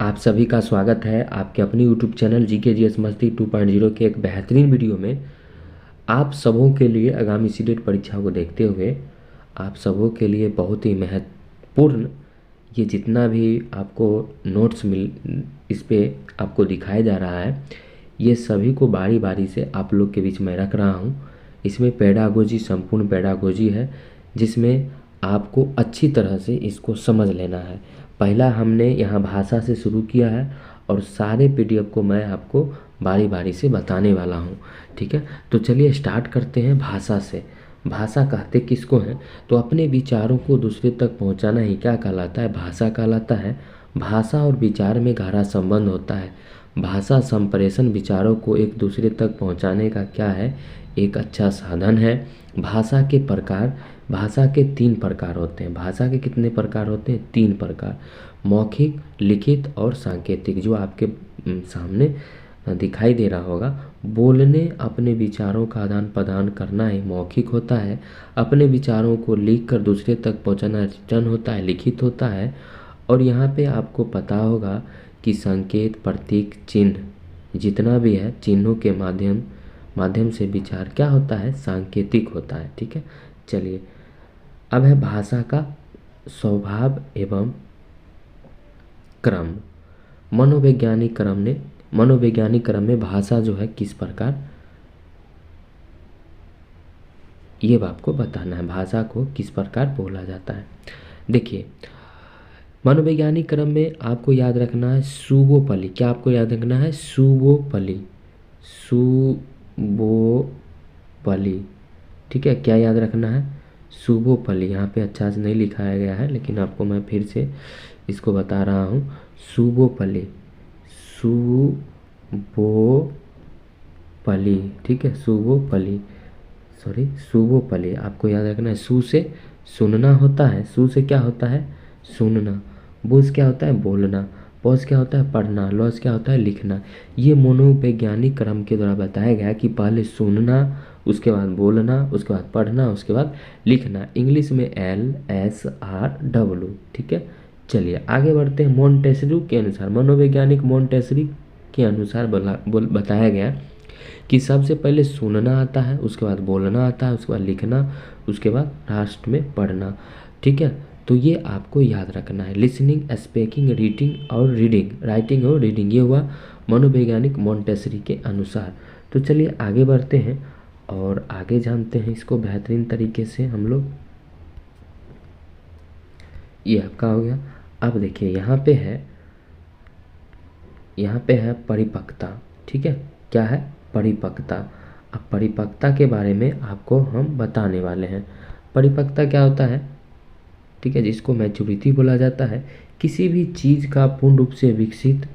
आप सभी का स्वागत है आपके अपनी यूट्यूब चैनल GK GS मस्ती 2.0 के एक बेहतरीन वीडियो में। आप सबों के लिए आगामी सीटेट परीक्षा को देखते हुए आप सबों के लिए बहुत ही महत्वपूर्ण ये जितना भी आपको नोट्स इस पे आपको दिखाया जा रहा है, ये सभी को बारी बारी से आप लोग के बीच में रख रहा हूँ। इसमें पेडागोजी संपूर्ण पेडागोजी है, जिसमें आपको अच्छी तरह से इसको समझ लेना है। पहला हमने यहाँ भाषा से शुरू किया है और सारे PDF को मैं आपको बारी बारी से बताने वाला हूँ, ठीक है। तो चलिए स्टार्ट करते हैं भाषा से। भाषा कहते किसको हैं? तो अपने विचारों को दूसरे तक पहुँचाना ही क्या कहलाता है? भाषा कहलाता है। भाषा और विचार में गहरा संबंध होता है। भाषा संप्रेषण विचारों को एक दूसरे तक पहुँचाने का क्या है? एक अच्छा साधन है। भाषा के प्रकार, भाषा के 3 प्रकार होते हैं। भाषा के कितने प्रकार होते हैं? 3 प्रकार, मौखिक, लिखित और सांकेतिक, जो आपके सामने दिखाई दे रहा होगा। बोलने अपने विचारों का आदान प्रदान करना ही मौखिक होता है। अपने विचारों को लिखकर दूसरे तक पहुंचाना रिटर्न होता है, लिखित होता है। और यहाँ पे आपको पता होगा कि संकेत, प्रतीक, चिन्ह जितना भी है, चिन्हों के माध्यम से विचार क्या होता है? सांकेतिक होता है, ठीक है। चलिए, अब है भाषा का स्वभाव एवं क्रम। मनोवैज्ञानिक क्रम में भाषा जो है किस प्रकार, ये आपको बताना है। भाषा को किस प्रकार बोला जाता है? देखिए, मनोवैज्ञानिक क्रम में आपको याद रखना है सुबोपली। क्या आपको याद रखना है? सुबोपली, सुबोपली, ठीक है। क्या याद रखना है? सुबोपली। यहाँ पे अच्छा से नहीं लिखाया गया है, लेकिन आपको मैं फिर से इसको बता रहा हूँ। सुबोपली, सुबोपली, ठीक है। सुबोपली आपको याद रखना है। सु से सुनना होता है, सु से क्या होता है? सुनना। बोस क्या होता है? बोलना। पॉज क्या होता है? पढ़ना। लॉज क्या होता है? लिखना। ये मनोवैज्ञानिक क्रम के द्वारा बताया गया कि पहले सुनना, उसके बाद बोलना, उसके बाद पढ़ना, उसके बाद लिखना। इंग्लिश में LSRW, ठीक है। चलिए आगे बढ़ते हैं। मोंटेसरी के अनुसार, मनोवैज्ञानिक मोंटेसरी के अनुसार बताया गया कि सबसे पहले सुनना आता है, उसके बाद बोलना आता है, उसके बाद लिखना, उसके बाद लास्ट में पढ़ना, ठीक है। तो ये आपको याद रखना है। लिसनिंग, स्पीकिंग, राइटिंग और रीडिंग, ये हुआ मनोवैज्ञानिक मोंटेसरी के अनुसार। तो चलिए आगे बढ़ते हैं और आगे जानते हैं इसको बेहतरीन तरीके से हम लोग। ये आपका हो गया। अब देखिए यहाँ पे है परिपक्वता, ठीक है। क्या है? परिपक्वता। अब परिपक्वता के बारे में आपको हम बताने वाले हैं। परिपक्वता क्या होता है? ठीक है, जिसको मैच्योरिटी बोला जाता है। किसी भी चीज़ का पूर्ण रूप से विकसित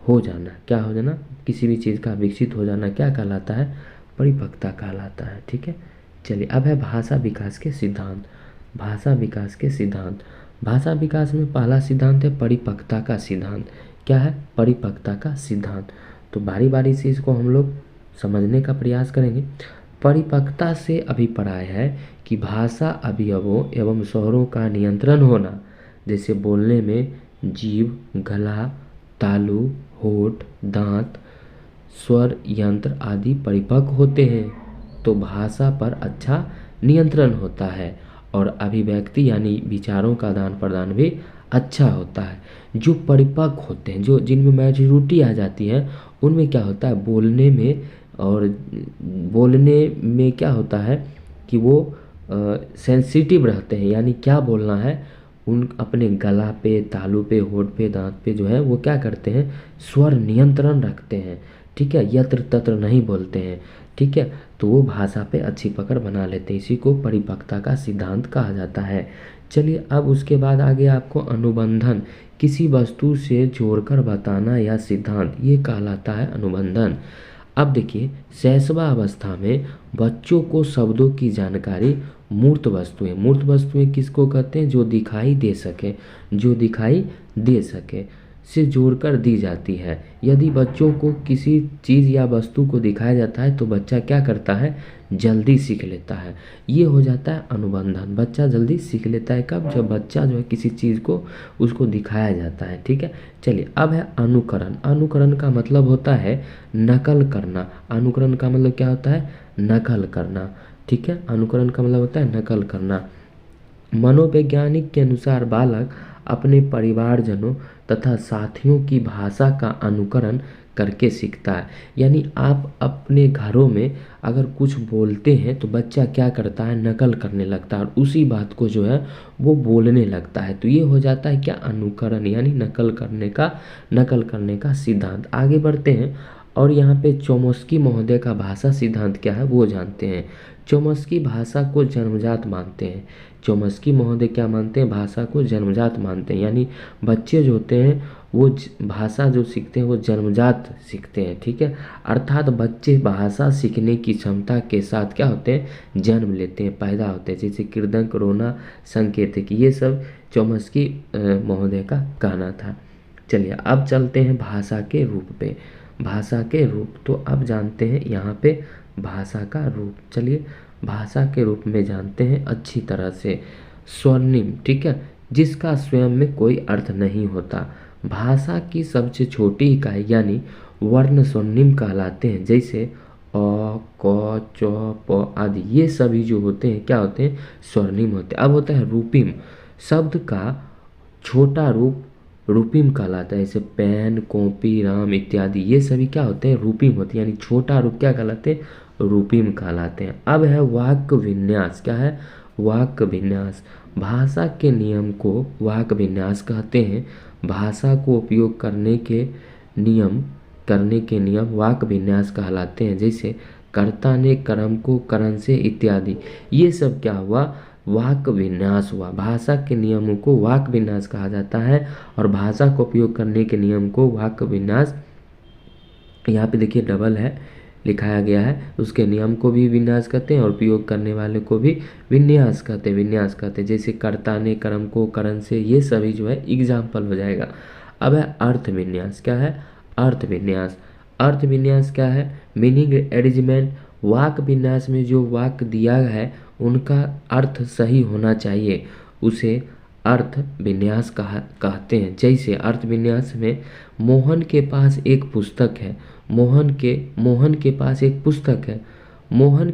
हो जाना। क्या हो जाना? किसी भी चीज़ का विकसित हो जाना क्या कहलाता है? परिपक्वता कहलाता है, ठीक है। चलिए, अब है भाषा विकास के सिद्धांत। भाषा विकास के सिद्धांत। भाषा विकास में पहला सिद्धांत है परिपक्वता का सिद्धांत। क्या है? परिपक्वता का सिद्धांत। तो बारी बारी से इसको हम लोग समझने का प्रयास करेंगे। परिपक्वता से अभिप्राय है कि भाषा अवयवों एवं स्वरों का नियंत्रण होना, जैसे बोलने में जीभ, गला, तालु, होठ, दांत, स्वर यंत्र आदि परिपक्व होते हैं तो भाषा पर अच्छा नियंत्रण होता है और अभिव्यक्ति यानी विचारों का आदान प्रदान भी अच्छा होता है। जो परिपक्व होते हैं, जो जिनमें मैच्योरिटी आ जाती है, उनमें क्या होता है? बोलने में क्या होता है कि वो सेंसिटिव रहते हैं, यानी क्या बोलना है उन अपने गला पे, तालू पे, होठ पे, दांत पे जो है वो क्या करते हैं? स्वर नियंत्रण रखते हैं, ठीक है। यत्र तत्र नहीं बोलते हैं, ठीक है। तो वो भाषा पे अच्छी पकड़ बना लेते हैं। इसी को परिपक्वता का सिद्धांत कहा जाता है। चलिए, अब उसके बाद आगे आपको अनुबंधन, किसी वस्तु से जोड़कर बताना या सिद्धांत, ये कहलाता है अनुबंधन। अब देखिए, शैशवा अवस्था में बच्चों को शब्दों की जानकारी मूर्त वस्तुएं किसको कहते हैं? जो दिखाई दे सके, जो दिखाई दे सके। से जोड़कर दी जाती है। यदि बच्चों को किसी चीज़ या वस्तु को दिखाया जाता है तो बच्चा क्या करता है, जल्दी सीख लेता है। ये हो जाता है अनुबंधन। बच्चा जल्दी सीख लेता है कब, जब बच्चा जो है किसी चीज़ को उसको दिखाया जाता है। ठीक है, चलिए अब है अनुकरण। अनुकरण का मतलब होता है नकल करना। अनुकरण का मतलब क्या होता है, नकल करना। ठीक है, अनुकरण का मतलब होता है नकल करना। मनोवैज्ञानिक के अनुसार बालक अपने परिवारजनों तथा साथियों की भाषा का अनुकरण करके सीखता है। यानी आप अपने घरों में अगर कुछ बोलते हैं तो बच्चा क्या करता है, नकल करने लगता है और उसी बात को जो है वो बोलने लगता है। तो ये हो जाता है क्या, अनुकरण, यानी नकल करने का सिद्धांत। आगे बढ़ते हैं और यहाँ पे चोम्स्की महोदय का भाषा सिद्धांत क्या है वो जानते हैं। चोम्स्की भाषा को जन्मजात मानते हैं। चोम्स्की महोदय क्या मानते हैं, भाषा को जन्मजात मानते हैं। यानी बच्चे जो होते हैं वो भाषा जो सीखते हैं वो जन्मजात सीखते हैं। ठीक है, अर्थात बच्चे भाषा सीखने की क्षमता के साथ क्या होते हैं, जन्म लेते हैं, पैदा होते हैं। जैसे कृदंत, रोना, संकेतिक, ये सब चोम्स्की महोदय का कहना था। चलिए अब चलते हैं भाषा के रूप पे। भाषा के रूप तो अब जानते हैं यहाँ पे भाषा का रूप। चलिए भाषा के रूप में जानते हैं अच्छी तरह से। स्वर्णिम, ठीक है, जिसका स्वयं में कोई अर्थ नहीं होता। भाषा की सबसे छोटी इकाई यानी वर्ण स्वर्णिम कहलाते हैं। जैसे अ, क, च, प आदि ये सभी जो होते हैं क्या होते हैं, स्वर्णिम होते हैं। अब होता है रूपिम। शब्द का छोटा रूप रूपिम कहलाता है। जैसे पेन, कॉपी, राम इत्यादि ये सभी क्या होते हैं, रूपिम होते हैं। यानी छोटा रूप क्या कहलाते हैं, रूपिम कहलाते हैं। अब है वाक्य विन्यास। क्या है, वाक्य विन्यास। भाषा के नियम को वाक्य विन्यास कहते हैं। भाषा को उपयोग करने के नियम वाक्य विन्यास कहलाते हैं। जैसे कर्ता ने कर्म को करण से इत्यादि, ये सब क्या हुआ, वाक्य विन्यास हुआ। भाषा के नियमों को वाक्य विन्यास कहा जाता है और भाषा को उपयोग करने के नियम को वाक्य विन्यास, यहाँ पे देखिए डबल है लिखाया गया है, उसके नियम को भी विन्यास कहते हैं और उपयोग करने वाले को भी विन्यास कहते हैं। जैसे कर्ता ने कर्म को करण से, ये सभी जो है एग्जाम्पल हो जाएगा। अब है अर्थ विन्यास। क्या है, अर्थ विन्यास। अर्थ विन्यास क्या है, मीनिंग अरेंजमेंट। वाक्य विन्यास में जो वाक्य दिया है उनका अर्थ सही होना चाहिए, उसे अर्थ विन्यास कहते हैं। जैसे अर्थ विन्यास में मोहन के पास एक पुस्तक है। मोहन के पास एक पुस्तक है। मोहन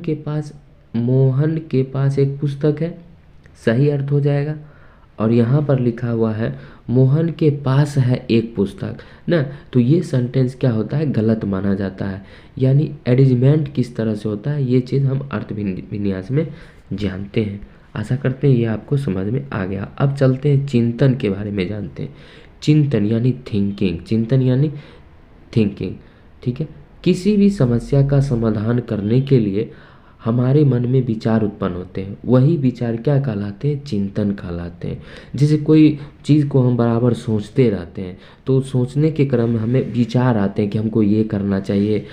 के पास एक पुस्तक है, सही अर्थ हो जाएगा। और यहाँ पर लिखा हुआ है मोहन के पास है एक पुस्तक ना, तो ये सेंटेंस क्या होता है, गलत माना जाता है। यानी अरेंजमेंट किस तरह से होता है ये चीज़ हम अर्थ विन्यास में जानते हैं। आशा करते हैं ये आपको समझ में आ गया। अब चलते हैं चिंतन के बारे में जानते हैं। चिंतन यानी थिंकिंग। ठीक है, किसी भी समस्या का समाधान करने के लिए हमारे मन में विचार उत्पन्न होते हैं, वही विचार क्या कहलाते हैं, चिंतन कहलाते हैं। जैसे कोई चीज़ को हम बराबर सोचते रहते हैं तो सोचने के क्रम में हमें विचार आते हैं कि हमको ये करना चाहिए,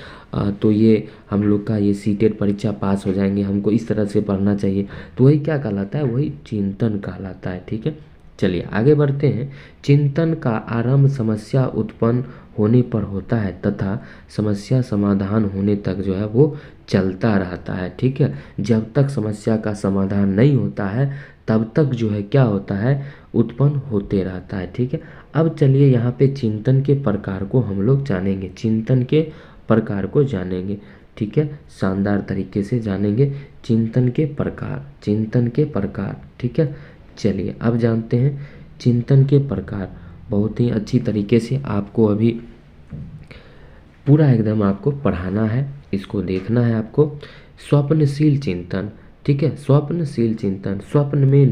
तो ये हम लोग का ये सीटेट परीक्षा पास हो जाएंगे, हमको इस तरह से पढ़ना चाहिए, तो वही क्या कहलाता है, वही चिंतन कहलाता है। ठीक है, चलिए आगे बढ़ते हैं। चिंतन का आरंभ समस्या उत्पन्न होने पर होता है तथा समस्या समाधान होने तक जो है वो चलता रहता है। ठीक है, जब तक समस्या का समाधान नहीं होता है तब तक जो है क्या होता है, उत्पन्न होते रहता है। ठीक है, अब चलिए यहाँ पे चिंतन के प्रकार को हम लोग जानेंगे। चिंतन के प्रकार को जानेंगे, ठीक है, शानदार तरीके से जानेंगे चिंतन के प्रकार। ठीक है, चलिए अब जानते हैं चिंतन के प्रकार। बहुत ही अच्छी तरीके से आपको अभी पूरा एकदम आपको पढ़ाना है, इसको देखना है आपको। स्वप्नशील चिंतन, ठीक है, स्वप्नशील चिंतन, स्वप्न में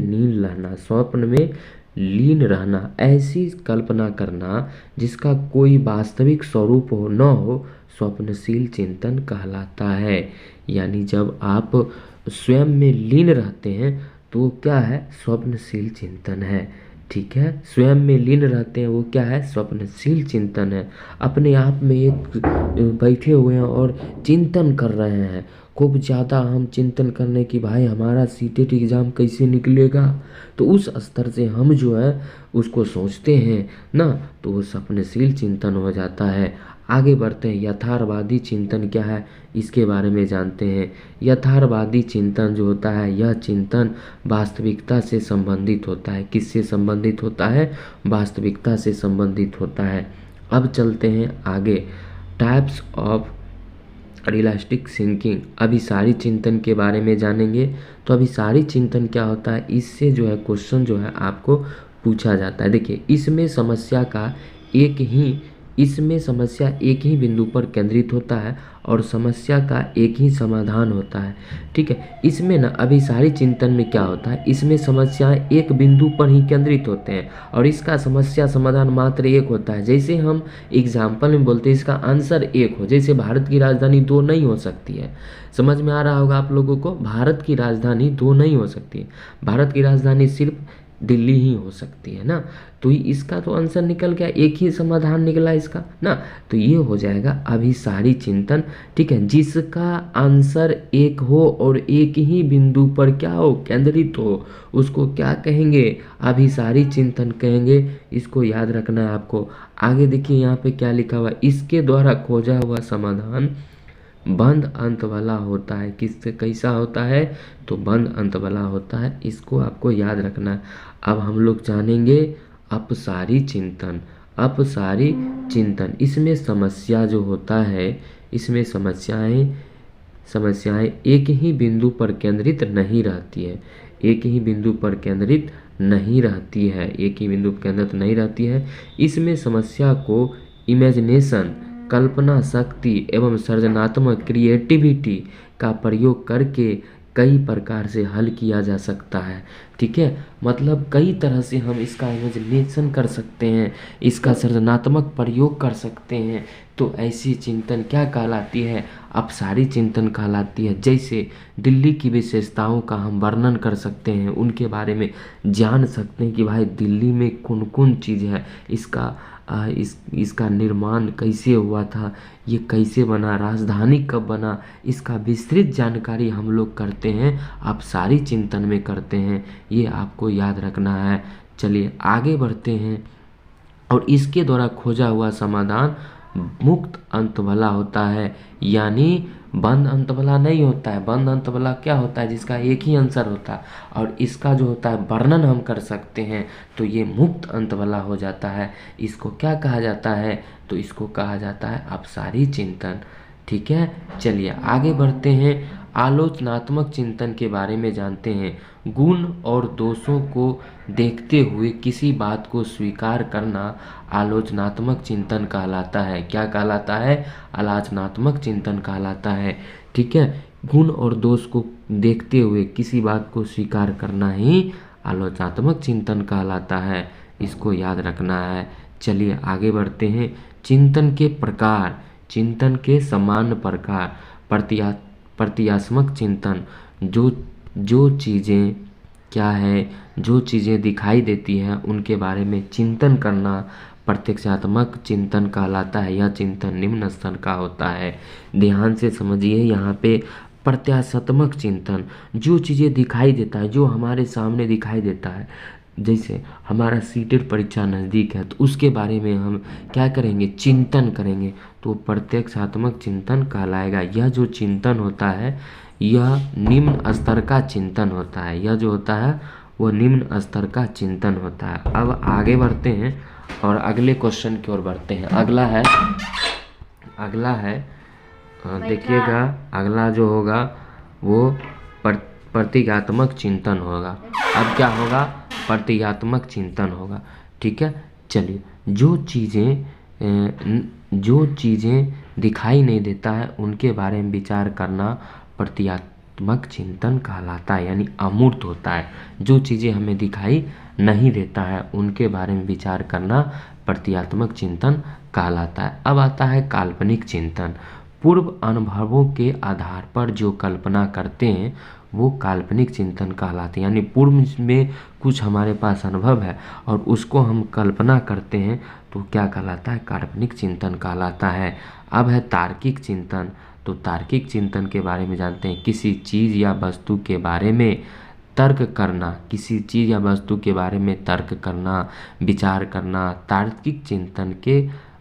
लीन रहना, ऐसी कल्पना करना जिसका कोई वास्तविक स्वरूप न हो, स्वप्नशील चिंतन कहलाता है। यानी जब आप स्वयं में लीन रहते हैं तो क्या है, स्वप्नशील चिंतन है। ठीक है, स्वयं में लीन रहते हैं वो क्या है, स्वप्नशील चिंतन है। अपने आप में एक बैठे हुए हैं और चिंतन कर रहे हैं, खूब ज़्यादा हम चिंतन करने कि भाई हमारा सीटेट एग्ज़ाम कैसे निकलेगा, तो उस स्तर से हम जो है उसको सोचते हैं ना, तो वो सपनशील चिंतन हो जाता है। आगे बढ़ते हैं, यथार्थवादी चिंतन क्या है इसके बारे में जानते हैं। यथार्थवादी चिंतन जो होता है, यह चिंतन वास्तविकता से संबंधित होता है। किससे संबंधित होता है? वास्तविकता से संबंधित होता है। अब चलते हैं आगे, टाइप्स ऑफ रियलिस्टिक थिंकिंग। अभिसारी चिंतन के बारे में जानेंगे। तो अभिसारी चिंतन क्या होता है, इससे जो है क्वेश्चन जो है आपको पूछा जाता है। देखिए इसमें समस्या एक ही बिंदु पर केंद्रित होता है और समस्या का एक ही समाधान होता है। ठीक है, इसमें ना अभिसारी चिंतन में क्या होता है, इसमें समस्याएं एक बिंदु पर ही केंद्रित होते हैं और इसका समस्या समाधान मात्र एक होता है। जैसे हम एग्जाम्पल में बोलते हैं इसका आंसर एक हो, जैसे भारत की राजधानी दो नहीं हो सकती है। समझ में आ रहा होगा आप लोगों को, भारत की राजधानी दो नहीं हो सकती है, भारत की राजधानी सिर्फ दिल्ली ही हो सकती है ना। तो इसका तो आंसर निकल गया, एक ही समाधान निकला इसका ना। तो ये हो जाएगा अभिसारी चिंतन। ठीक है, जिसका आंसर एक हो और एक ही बिंदु पर क्या हो, केंद्रित हो, उसको क्या कहेंगे, अभिसारी चिंतन कहेंगे। इसको याद रखना है आपको। आगे देखिए यहाँ पे क्या लिखा हुआ है, इसके द्वारा खोजा हुआ समाधान बंद अंत वाला होता है। किससे कैसा होता है, तो बंद अंत वाला होता है। इसको आपको याद रखना है। अब हम लोग जानेंगे अपसारी चिंतन। अपसारी चिंतन, इसमें समस्या जो होता है, इसमें समस्याएं एक ही बिंदु पर केंद्रित नहीं रहती है। एक ही बिंदु पर केंद्रित नहीं रहती है, एक ही बिंदु पर केंद्रित नहीं रहती है। इसमें समस्या को इमेजिनेशन, कल्पना शक्ति एवं सृजनात्मक क्रिएटिविटी का प्रयोग करके कई प्रकार से हल किया जा सकता है। ठीक है, मतलब कई तरह से हम इसका इमेजिनेशन कर सकते हैं, इसका सृजनात्मक प्रयोग कर सकते हैं। तो ऐसी चिंतन क्या कहलाती है, अपसारी चिंतन कहलाती है। जैसे दिल्ली की विशेषताओं का हम वर्णन कर सकते हैं, उनके बारे में जान सकते हैं कि भाई दिल्ली में कौन कौन चीज़ है, इसका निर्माण कैसे हुआ था, ये कैसे बना, राजधानी कब बना, इसका विस्तृत जानकारी हम लोग करते हैं, अपसारी चिंतन में करते हैं। ये आपको याद रखना है। चलिए आगे बढ़ते हैं। और इसके द्वारा खोजा हुआ समाधान मुक्त अंत वाला होता है, यानी बंद अंत वाला नहीं होता है। बंद अंत वाला क्या होता है, जिसका एक ही आंसर होता है और इसका जो होता है वर्णन हम कर सकते हैं, तो ये मुक्त अंत वाला हो जाता है। इसको क्या कहा जाता है, तो इसको कहा जाता है अपसारी चिंतन। ठीक है, चलिए आगे बढ़ते हैं। आलोचनात्मक चिंतन के बारे में जानते हैं। गुण और दोषों को देखते हुए किसी बात को स्वीकार करना आलोचनात्मक चिंतन कहलाता है। क्या कहलाता है, आलोचनात्मक चिंतन कहलाता है। ठीक है, गुण और दोष को देखते हुए किसी बात को स्वीकार करना ही आलोचनात्मक चिंतन कहलाता है। इसको याद रखना है। चलिए आगे बढ़ते हैं। चिंतन के प्रकार, चिंतन के सामान्य प्रकार, प्रत्यात्मक चिंतन, जो चीज़ें क्या है, जो चीज़ें दिखाई देती हैं उनके बारे में चिंतन करना प्रत्यक्षात्मक चिंतन कहलाता है। यह चिंतन निम्न स्तर का होता है। ध्यान से समझिए यहाँ पे, प्रत्याशात्मक चिंतन, जो चीज़ें दिखाई देता है, जो हमारे सामने दिखाई देता है। जैसे हमारा सीटेट परीक्षा नज़दीक है, तो उसके बारे में हम क्या करेंगे, चिंतन करेंगे, तो प्रत्यक्षात्मक चिंतन कहलाएगा। यह जो चिंतन होता है, यह निम्न स्तर का चिंतन होता है। यह जो होता है वो निम्न स्तर का चिंतन होता है। अब आगे बढ़ते हैं और अगले क्वेश्चन की ओर बढ़ते हैं। अगला है देखिएगा, अगला जो होगा वो प्रतीकात्मक चिंतन होगा। अब क्या होगा, प्रतीकात्मक चिंतन होगा। ठीक है, चलिए जो चीज़ें दिखाई नहीं देता है उनके बारे में विचार करना प्रतीकात्मक चिंतन कहलाता है, यानी अमूर्त होता है। जो चीज़ें हमें दिखाई नहीं देता है उनके बारे में विचार करना प्रतीकात्मक चिंतन कहलाता है। अब आता है काल्पनिक चिंतन। पूर्व अनुभवों के आधार पर जो कल्पना करते हैं वो काल्पनिक चिंतन कहलाते हैं। यानी पूर्व में कुछ हमारे पास अनुभव है और उसको हम कल्पना करते हैं तो क्या कहलाता है, काल्पनिक चिंतन कहलाता है। अब है तार्किक चिंतन। तो तार्किक चिंतन के बारे में जानते हैं, किसी चीज़ या वस्तु के बारे में तर्क करना, किसी चीज़ या वस्तु के बारे में तर्क करना, विचार करना तार्किक चिंतन के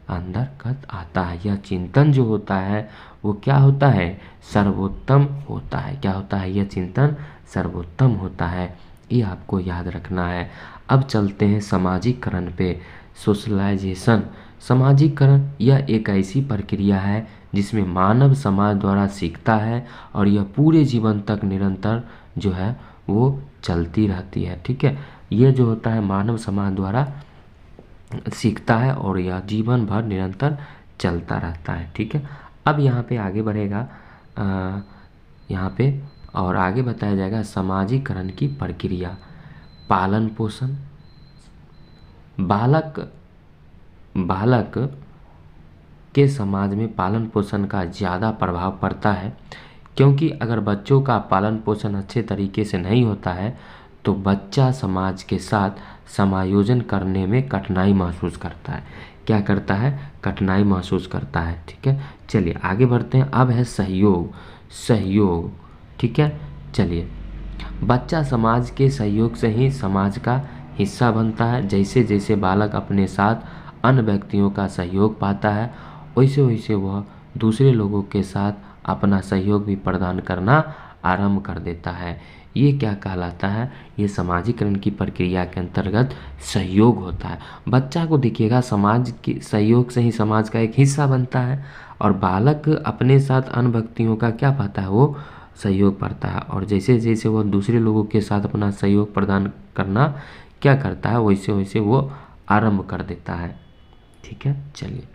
अंतर्गत आता है। यह चिंतन जो होता है वो क्या होता है, सर्वोत्तम होता है। क्या होता है, यह चिंतन सर्वोत्तम होता है, ये आपको याद रखना है। अब चलते हैं सामाजिकरण पे, सोशलाइजेशन। सामाजिकरण यह एक ऐसी प्रक्रिया है जिसमें मानव समाज द्वारा सीखता है और यह पूरे जीवन तक निरंतर जो है वो चलती रहती है। ठीक है, ये जो होता है मानव समाज द्वारा सीखता है और यह जीवन भर निरंतर चलता रहता है। ठीक है, अब यहाँ पे आगे बढ़ेगा यहाँ पे और आगे बताया जाएगा सामाजिकरण की प्रक्रिया। पालन पोषण, बालक के समाज में पालन पोषण का ज़्यादा प्रभाव पड़ता है, क्योंकि अगर बच्चों का पालन पोषण अच्छे तरीके से नहीं होता है तो बच्चा समाज के साथ समायोजन करने में कठिनाई महसूस करता है। क्या करता है, कठिनाई महसूस करता है। ठीक है, चलिए आगे बढ़ते हैं। अब है सहयोग। ठीक है, चलिए, बच्चा समाज के सहयोग से ही समाज का हिस्सा बनता है। जैसे जैसे बालक अपने साथ अन्य व्यक्तियों का सहयोग पाता है वैसे वैसे वह दूसरे लोगों के साथ अपना सहयोग भी प्रदान करना आरंभ कर देता है। ये क्या कहलाता है, ये सामाजिकरण की प्रक्रिया के अंतर्गत सहयोग होता है। बच्चा को देखिएगा समाज के सहयोग से ही समाज का एक हिस्सा बनता है और बालक अपने साथ अन्य व्यक्तियों का क्या पाता है, वो सहयोग पाता है और जैसे जैसे वो दूसरे लोगों के साथ अपना सहयोग प्रदान करना क्या करता है वैसे वैसे वो आरंभ कर देता है। ठीक है, चलिए।